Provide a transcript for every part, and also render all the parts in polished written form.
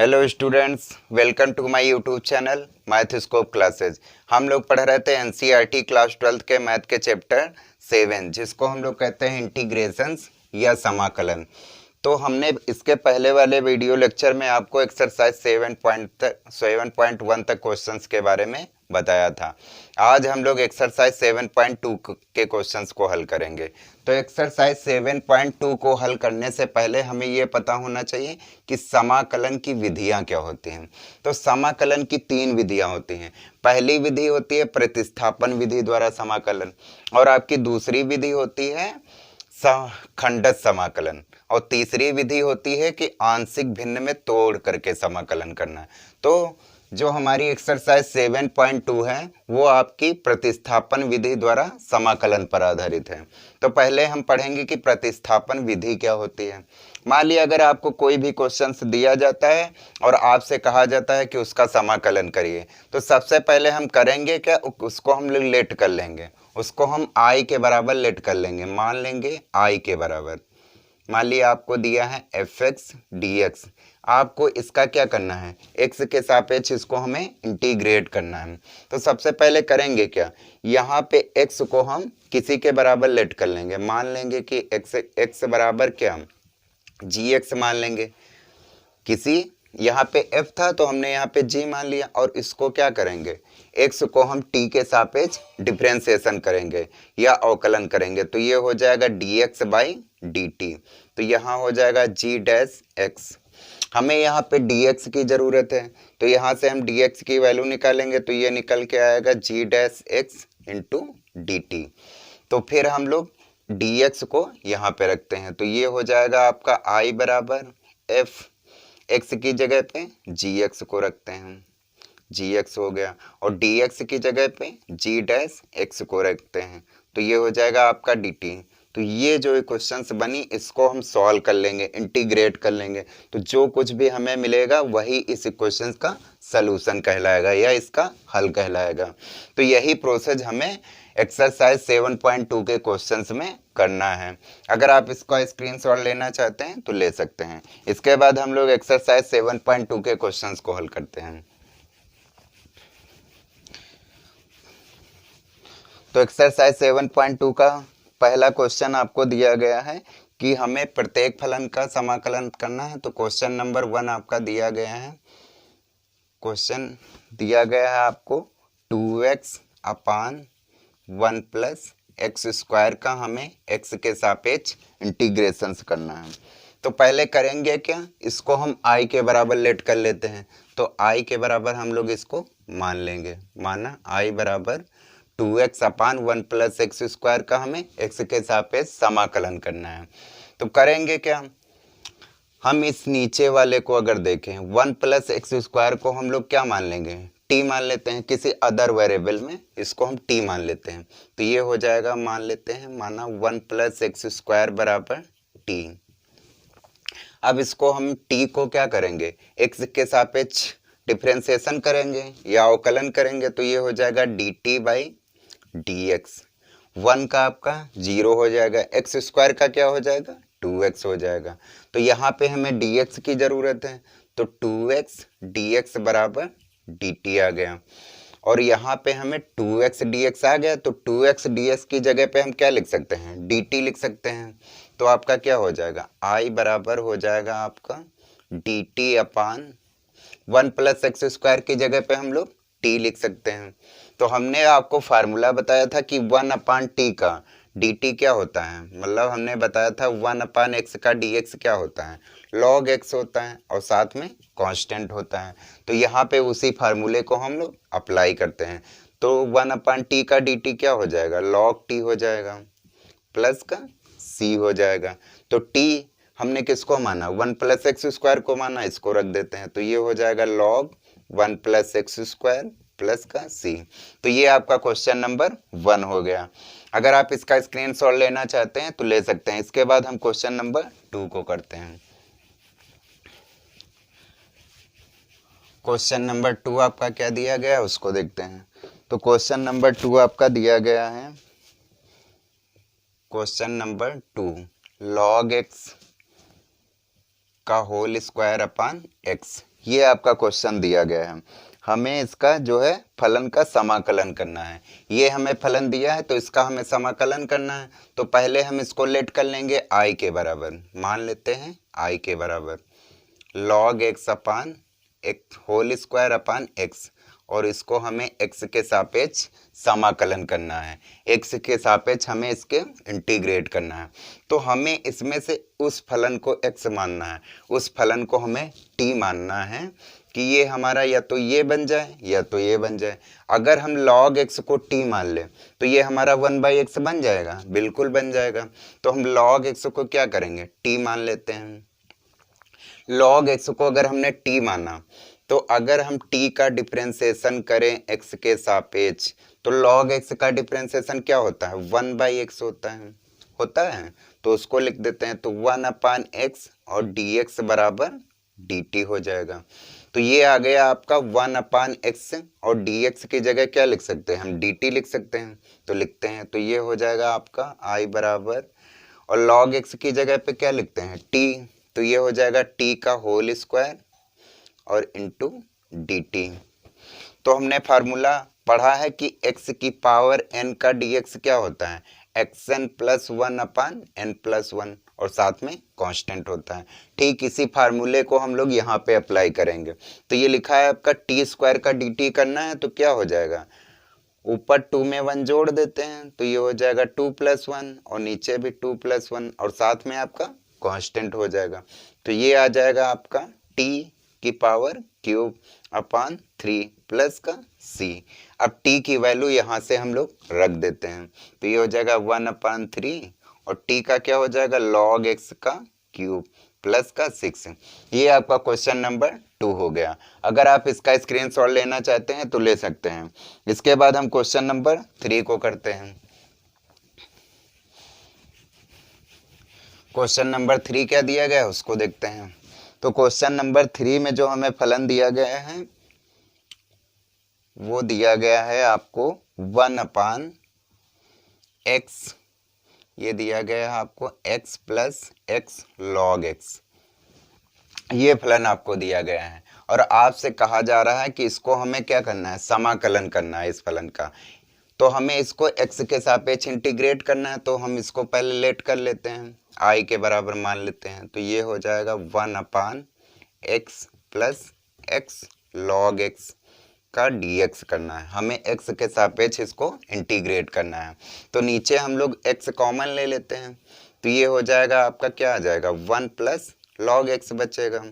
Hello students, welcome to my YouTube channel math scope classes. हम लोग पढ़ रहे थे एनसीईआरटी क्लास 12 के मैथ के चैप्टर 7, जिसको हम लोग कहते हैं इंटीग्रेशंस या समाकलन। तो हमने इसके पहले वाले वीडियो लेक्चर में आपको एक्सरसाइज 7.1 तक क्वेश्चंस के बारे में बताया था। आज हम लोग एक्सरसाइज 7.2 के क्वेश्चंस को हल करेंगे। तो एक्सरसाइज 7.2 को हल करने से पहले हमें ये पता होना चाहिए कि समाकलन की विधियां क्या होती हैं। तो समाकलन की 3 विधियां होती हैं। पहली विधि होती है प्रतिस्थापन विधि द्वारा समाकलन, और आपकी दूसरी विधि होती है खंडत समाकलन, और तीसरी विधि होती है कि आंशिक भिन्न में तोड़ करके समाकलन करना। तो जो हमारी एक्सरसाइज 7.2 है वो आपकी प्रतिस्थापन विधि द्वारा समाकलन पर आधारित है। तो पहले हम पढ़ेंगे कि प्रतिस्थापन विधि क्या होती है। मान लिया अगर आपको कोई भी क्वेश्चन दिया जाता है और आपसे कहा जाता है कि उसका समाकलन करिए, तो सबसे पहले हम करेंगे क्या, उसको हम लेट कर लेंगे, उसको हम आई के बराबर लेट कर लेंगे। मान लेंगे आई के बराबर, मान लिया आपको दिया है fx dx, आपको इसका क्या करना है, x के सापेक्ष इसको हमें इंटीग्रेट करना है। तो सबसे पहले करेंगे क्या, यहाँ पे x को हम किसी के बराबर लेट कर लेंगे। मान लेंगे कि x बराबर क्या, gx मान लेंगे। किसी यहाँ पे f था तो हमने यहाँ पे g मान लिया, और इसको क्या करेंगे, x को हम t के सापेक्ष डिफरेंशिएशन करेंगे या अवकलन करेंगे। तो ये हो जाएगा dx बाई dt। तो यहाँ हो जाएगा g डैश x। हमें यहाँ पे dx की ज़रूरत है, तो यहाँ से हम dx की वैल्यू निकालेंगे, तो ये निकल के आएगा g dash x into dt। तो फिर हम लोग dx को यहाँ पे रखते हैं, तो ये हो जाएगा आपका i बराबर f, x की जगह पे gx को रखते हैं, gx हो गया, और dx की जगह पे g डैश x को रखते हैं, तो ये हो जाएगा आपका dt। तो ये जो क्वेश्चंस बनी इसको हम सॉल्व कर लेंगे, इंटीग्रेट कर लेंगे, तो जो कुछ भी हमें मिलेगा वही इस क्वेश्चन का सलूशन कहलाएगा या इसका हल कहलाएगा। तो यही प्रोसेस हमें एक्सरसाइज 7.2 के क्वेश्चंस में करना है। अगर आप इसका स्क्रीनशॉट लेना चाहते हैं तो ले सकते हैं। इसके बाद हम लोग एक्सरसाइज 7.2 के क्वेश्चंस को हल करते हैं। तो एक्सरसाइज 7.2 का पहला क्वेश्चन आपको दिया गया है कि हमें प्रत्येक फलन का समाकलन करना है। तो क्वेश्चन नंबर 1 आपका दिया गया है। क्वेश्चन दिया गया है आपको 2x अपान 1 प्लस एक्स स्क्वायर का हमें x के सापेक्ष इंटीग्रेशन करना है। तो पहले करेंगे क्या, इसको हम i के बराबर लेट कर लेते हैं। तो i के बराबर हम लोग इसको मान लेंगे, माना i बराबर 2x अपान 1 प्लस एक्स स्क्वायर का हमें x के सापेक्ष समाकलन करना है। तो करेंगे क्या, हम इस नीचे वाले को अगर देखें 1 प्लस एक्स स्क्वायर को हम लोग क्या मान लेंगे, t मान लेते हैं, किसी अदर वेरिएबल में इसको हम t मान लेते हैं। तो ये हो जाएगा, मान लेते हैं, माना 1 प्लस एक्स स्क्वायर बराबर t। अब इसको हम t को क्या करेंगे, x के सापेक्ष डिफरेंशिएशन करेंगे या अवकलन करेंगे। तो ये हो जाएगा dt बाई dx। 1 का आपका 0 हो जाएगा, एक्स स्क्वायर का क्या हो जाएगा, 2x हो जाएगा। तो यहाँ पे हमें dx की ज़रूरत है, तो 2x dx बराबर dt आ गया, और यहाँ पे हमें 2x dx आ गया। तो 2x dx की जगह पे हम क्या लिख सकते हैं, dt लिख सकते हैं। तो आपका क्या हो जाएगा, i बराबर हो जाएगा आपका dt अपान 1 प्लस एक्स स्क्वायर की जगह पे हम लोग t लिख सकते हैं। तो हमने आपको फार्मूला बताया था कि 1 अपान टी का dt क्या होता है, मतलब हमने बताया था 1 अपान एक्स का dx क्या होता है, log x होता है, और साथ में कांस्टेंट होता है। तो यहाँ पे उसी फार्मूले को हम लोग अप्लाई करते हैं। तो 1 अपान टी का dt क्या हो जाएगा, log t हो जाएगा, प्लस का c हो जाएगा। तो t हमने किसको माना, 1 प्लस एक्स स्क्वायर को माना, इसको रख देते हैं। तो ये हो जाएगा log 1 plus x square plus का c। तो ये आपका क्वेश्चन नंबर 1 हो गया। अगर आप इसका स्क्रीनशॉट लेना चाहते हैं तो ले सकते हैं। इसके बाद हम क्वेश्चन नंबर 2 को करते हैं। क्वेश्चन नंबर 2 आपका क्या दिया गया है उसको देखते हैं। तो क्वेश्चन नंबर 2 आपका दिया गया है, क्वेश्चन नंबर 2 log x का होल स्क्वायर अपान x ये आपका क्वेश्चन दिया गया है, हमें इसका जो है फलन का समाकलन करना है। ये हमें फलन दिया है तो इसका हमें समाकलन करना है। तो पहले हम इसको लेट कर लेंगे आई के बराबर, मान लेते हैं आई के बराबर log x upon x whole square upon x, और इसको हमें x के सापेक्ष समाकलन करना है, x के सापेक्ष हमें इसके इंटीग्रेट करना है। तो हमें इसमें से उस फलन को x मानना है, उस फलन को हमें t मानना है कि ये हमारा या तो ये बन जाए या तो ये बन जाए। अगर हम log x को t मान लें तो ये हमारा 1/x बन जाएगा, बिल्कुल बन जाएगा। तो हम log x को क्या करेंगे, t मान लेते हैं। log x को अगर हमने t माना तो अगर हम t का डिफरेंशिएशन करें x के सापेक्ष तो log x का डिफरेंशिएशन क्या होता है, 1/x होता है। तो उसको लिख देते हैं, तो 1/x और dx बराबर dt हो जाएगा। तो ये आ गया आपका 1/x और dx की जगह क्या लिख सकते हैं हम, dt लिख सकते हैं। तो लिखते हैं, तो ये हो जाएगा आपका i बराबर, और log x की जगह पे क्या लिखते हैं t, तो ये हो जाएगा t का होल स्क्वायर और इंटू dt। तो हमने फार्मूला पढ़ा है कि x की पावर n का dx क्या होता है, xn प्लस 1/n+1, और साथ में कांस्टेंट होता है। ठीक इसी फार्मूले को हम लोग यहाँ पे अप्लाई करेंगे। तो ये लिखा है आपका t स्क्वायर का dt करना है, तो क्या हो जाएगा, ऊपर 2 में 1 जोड़ देते हैं तो ये हो जाएगा 2 + 1, और नीचे भी 2 + 1, और साथ में आपका कांस्टेंट हो जाएगा। तो ये आ जाएगा आपका t की पावर क्यूब अपान 3 प्लस का c। अब t की वैल्यू यहाँ से हम लोग रख देते हैं, तो ये हो जाएगा 1/3, और t का क्या हो जाएगा log x का क्यूब प्लस का 6। ये आपका क्वेश्चन नंबर 2 हो गया। अगर आप इसका स्क्रीनशॉट लेना चाहते हैं तो ले सकते हैं। इसके बाद हम क्वेश्चन नंबर 3 को करते हैं। क्वेश्चन नंबर 3 क्या दिया गया है उसको देखते हैं। तो क्वेश्चन नंबर 3 में जो हमें फलन दिया गया है वो दिया गया है आपको 1/x, ये दिया गया है आपको x + x log x, ये फलन आपको दिया गया है। और आपसे कहा जा रहा है कि इसको हमें क्या करना है, समाकलन करना है इस फलन का। तो हमें इसको x के सापेक्ष इंटीग्रेट करना है, तो हम इसको पहले लेट कर लेते हैं, i के बराबर मान लेते हैं। तो ये हो जाएगा 1/x + x log x का dx करना है, हमें x के सापेक्ष इसको इंटीग्रेट करना है। तो नीचे हम लोग x कॉमन ले लेते हैं, तो ये हो जाएगा आपका क्या आ जाएगा 1 + log x बचेगा,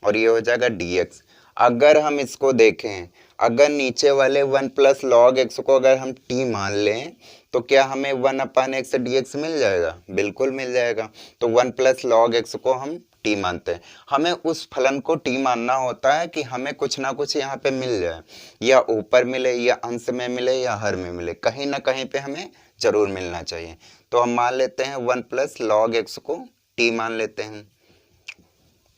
और ये हो जाएगा dx। अगर हम इसको देखें, अगर नीचे वाले 1 + log x को अगर हम t मान लें तो क्या हमें 1/x dx मिल जाएगा, बिल्कुल मिल जाएगा। तो 1 + log x को हम t मानते हैं। हमें उस फलन को t मानना होता है कि हमें कुछ ना कुछ यहाँ पे मिल जाए, या ऊपर मिले या अंश में मिले या हर में मिले, कहीं ना कहीं पे हमें जरूर मिलना चाहिए। तो हम मान लेते हैं 1 + log x को t मान लेते हैं।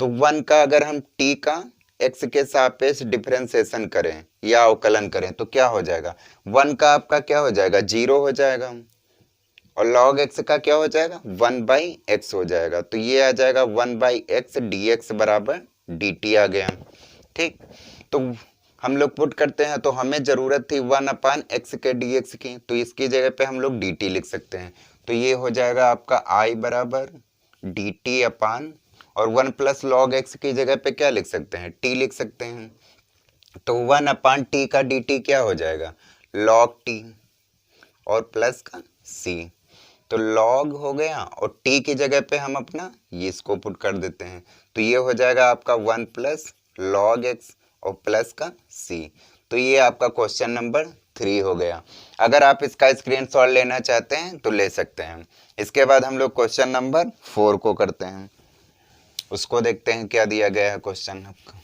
तो 1 का अगर हम t का x के सापेक्ष डिफरेंशिएशन करें या अवकलन करें तो क्या हो जाएगा, 1 का आपका क्या हो जाएगा 0 हो जाएगा, और log x का क्या हो जाएगा 1/x हो जाएगा। तो ये आ जाएगा 1/x dx बराबर dt आ गया। ठीक, तो हम लोग पुट करते हैं, तो हमें जरूरत थी 1/x के dx की, तो इसकी जगह पे हम लोग dt लिख सकते हैं। तो ये हो जाएगा आपका i बराबर dt अपान, और 1 + log x की जगह पे क्या लिख सकते हैं, t लिख सकते हैं। तो 1/t का dt क्या हो जाएगा log t, और प्लस का c। तो log हो गया, और t की जगह पे हम अपना ये इसको पुट कर देते हैं। तो ये हो जाएगा आपका 1 + log x और प्लस का c। तो ये आपका क्वेश्चन नंबर 3 हो गया। अगर आप इसका स्क्रीनशॉट लेना चाहते हैं तो ले सकते हैं। इसके बाद हम लोग क्वेश्चन नंबर 4 को करते हैं, उसको देखते हैं क्या दिया गया है क्वेश्चन आपका।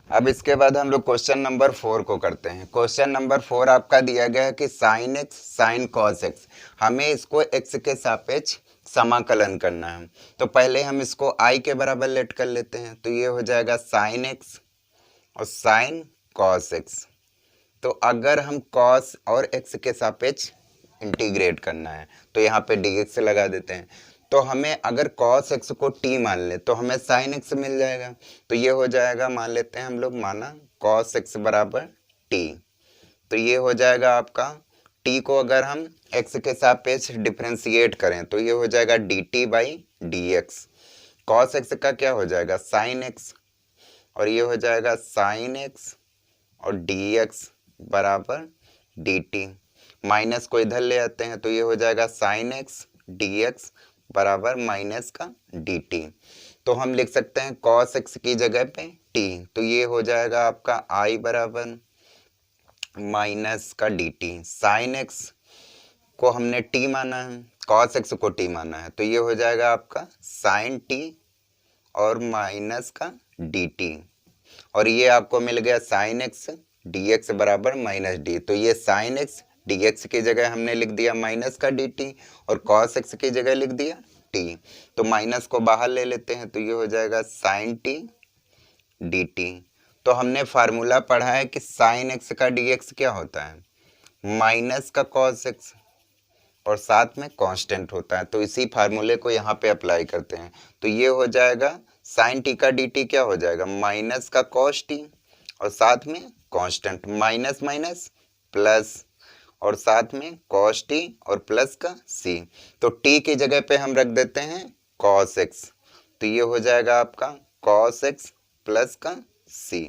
अब इसके बाद हम लोग क्वेश्चन नंबर 4 को करते हैं। क्वेश्चन नंबर 4 आपका दिया गया है कि sin x sin cos x, हमें इसको x के सापेक्ष समाकलन करना है। तो पहले हम इसको i के बराबर लेट कर लेते हैं, तो ये हो जाएगा sin x और sin cos x। तो अगर हम cos और x के सापेक्ष इंटीग्रेट करना है तो यहाँ पे dx लगा देते हैं। तो हमें अगर cos x को t मान ले तो हमें sin x मिल जाएगा। तो ये हो जाएगा, मान लेते हैं हम लोग, माना cos x बराबर t। तो ये हो जाएगा आपका, t को अगर हम x के सापेक्ष डिफरेंशिएट करें तो ये हो जाएगा dt by dx। cos x का क्या हो जाएगा, sin x, और ये हो जाएगा sin x और dx बराबर dt। माइनस को इधर ले आते हैं तो ये हो जाएगा sin x dx बराबर माइनस का dt। तो हम लिख सकते हैं cos x की जगह पे t, तो ये हो जाएगा आपका I बराबर माइनस का dt। sin x को हमने t माना है, cos x को t माना है, तो ये हो जाएगा आपका sin t और माइनस का dt। और ये आपको मिल गया sin x dx बराबर माइनस d। तो ये sin x dx की जगह हमने लिख दिया माइनस का dt और cos x की जगह लिख दिया t। तो माइनस को बाहर ले लेते हैं तो ये हो जाएगा sin t dt। तो हमने फार्मूला पढ़ा है कि sin x का dx क्या होता है, माइनस का cos x और साथ में कांस्टेंट होता है। तो इसी फार्मूले को यहाँ पे अप्लाई करते हैं। तो ये हो जाएगा sin t का dt क्या हो जाएगा, माइनस का cos t और साथ में कांस्टेंट, माइनस माइनस प्लस और साथ में cos t और प्लस का c। तो t की जगह पे हम रख देते हैं cos x। तो ये हो जाएगा आपका cos x प्लस का c।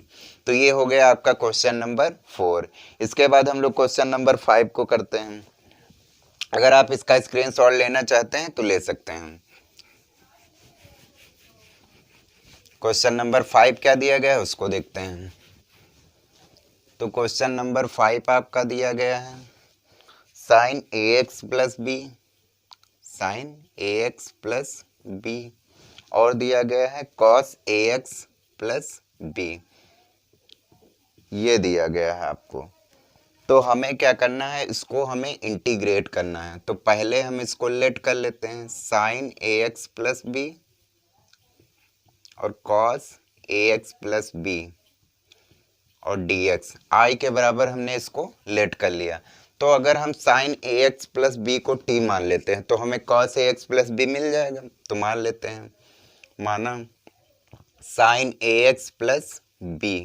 तो ये हो गया आपका क्वेश्चन नंबर 4। इसके बाद हम लोग क्वेश्चन नंबर 5 को करते हैं। अगर आप इसका स्क्रीनशॉट लेना चाहते हैं तो ले सकते हैं। क्वेश्चन नंबर 5 क्या दिया गया है उसको देखते हैं। तो क्वेश्चन नंबर 5 आपका दिया गया है sin ax plus b, sin ax plus b, और दिया गया है cos ax प्लस बी, ये दिया गया है आपको। तो हमें क्या करना है, इसको हमें इंटीग्रेट करना है। तो पहले हम इसको लेट कर लेते हैं sin ax प्लस बी और cos ax प्लस बी और dx, i के बराबर हमने इसको लेट कर लिया। तो अगर हम sin ax प्लस बी को t मान लेते हैं तो हमें cos ax प्लस बी मिल जाएगा। तो मान लेते हैं, माना sin ax plus b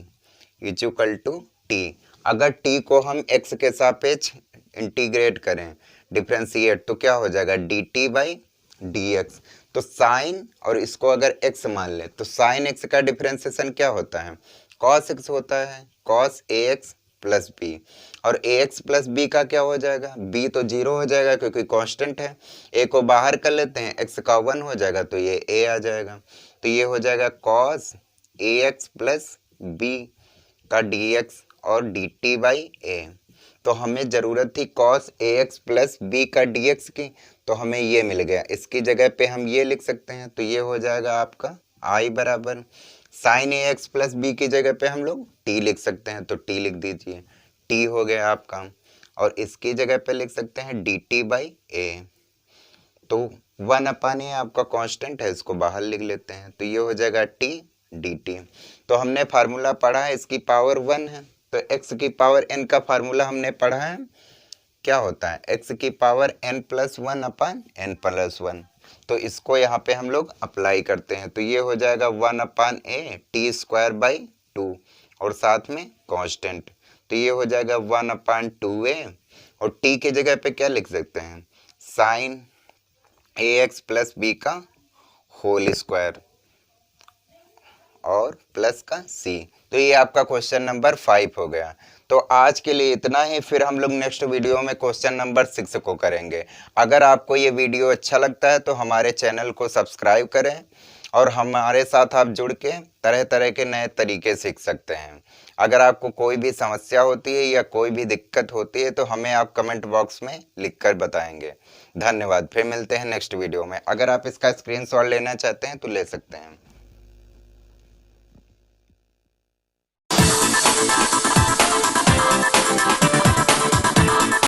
is equal to t। अगर t को हम x के सापेक्ष इंटीग्रेट करें, डिफरेंशिएट, तो क्या हो जाएगा dt बाई dx। तो sin और इसको अगर x मान ले तो sin x का डिफरेंशिएशन क्या होता है, cos x होता है, cos ax प्लस बी। और ax प्लस बी का क्या हो जाएगा, b तो 0 हो जाएगा क्योंकि कांस्टेंट है। a को बाहर कर लेते हैं, x का 1 हो जाएगा तो ये a आ जाएगा। तो ये हो जाएगा cos ax प्लस बी का dx और dt बाई a। तो हमें ज़रूरत थी cos ax प्लस बी का dx की, तो हमें ये मिल गया। इसकी जगह पे हम ये लिख सकते हैं। तो ये हो जाएगा आपका i बराबर sin ax प्लस बी की जगह पे हम लोग t लिख सकते हैं। तो t लिख दीजिए, t हो गया आपका। और इसकी जगह पे लिख सकते हैं dt बाई a। तो 1/a आपका कांस्टेंट है, इसको बाहर लिख लेते हैं। तो ये हो जाएगा t dt। तो हमने फार्मूला पढ़ा है, इसकी पावर 1 है। तो x की पावर n का फार्मूला हमने पढ़ा है, क्या होता है, x की पावर n प्लस 1 अपान n प्लस 1। तो इसको यहाँ पे हम लोग अप्लाई करते हैं। तो ये हो जाएगा 1/a t स्क्वायर बाई 2 और साथ में कांस्टेंट। तो ये हो जाएगा 1/2a और t की जगह पे क्या लिख सकते हैं, sin ax प्लस बी का होल स्क्वायर और प्लस का c। तो ये आपका क्वेश्चन नंबर 5 हो गया। तो आज के लिए इतना ही, फिर हम लोग नेक्स्ट वीडियो में क्वेश्चन नंबर 6 को करेंगे। अगर आपको ये वीडियो अच्छा लगता है तो हमारे चैनल को सब्सक्राइब करें और हमारे साथ आप जुड़ के तरह तरह के नए तरीके सीख सकते हैं। अगर आपको कोई भी समस्या होती है या कोई भी दिक्कत होती है तो हमें आप कमेंट बॉक्स में लिख कर बताएंगे। धन्यवाद, फिर मिलते हैं नेक्स्ट वीडियो में। अगर आप इसका स्क्रीनशॉट लेना चाहते हैं तो ले सकते हैं।